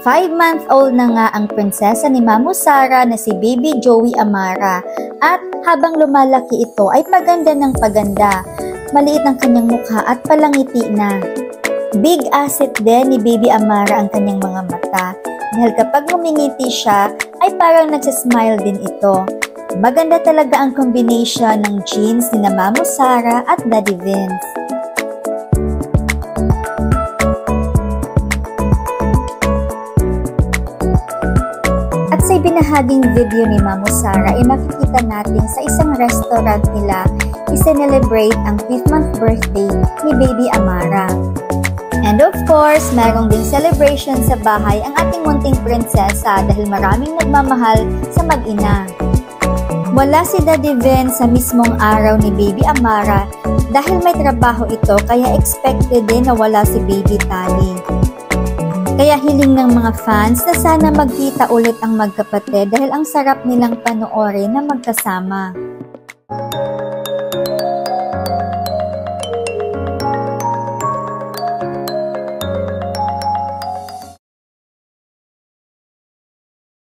5-month-old na nga ang prinsesa ni Mamo Sara na si Baby Joey Amara at habang lumalaki ito ay paganda ng paganda. Maliit ang kanyang mukha at palangiti na. Big asset din ni Baby Amara ang kanyang mga mata dahil kapag ngumingiti siya ay parang nagsismile din ito. Maganda talaga ang combination ng genes ni Mamo Sara at Daddy Vince. At sa ibinahaging video ni Mamo Sara ay makikita natin sa isang restaurant nila i-celebrate ang 5th month birthday ni Baby Amara. And of course, merong ding celebration sa bahay ang ating munting prinsesa dahil maraming nagmamahal sa mag-ina. Wala si Daddy Vince sa mismong araw ni Baby Amara dahil may trabaho ito kaya expected din na wala si Baby Tali. Kaya hiling ng mga fans na sana magkita ulit ang magkapatid dahil ang sarap nilang panoorin na magkasama.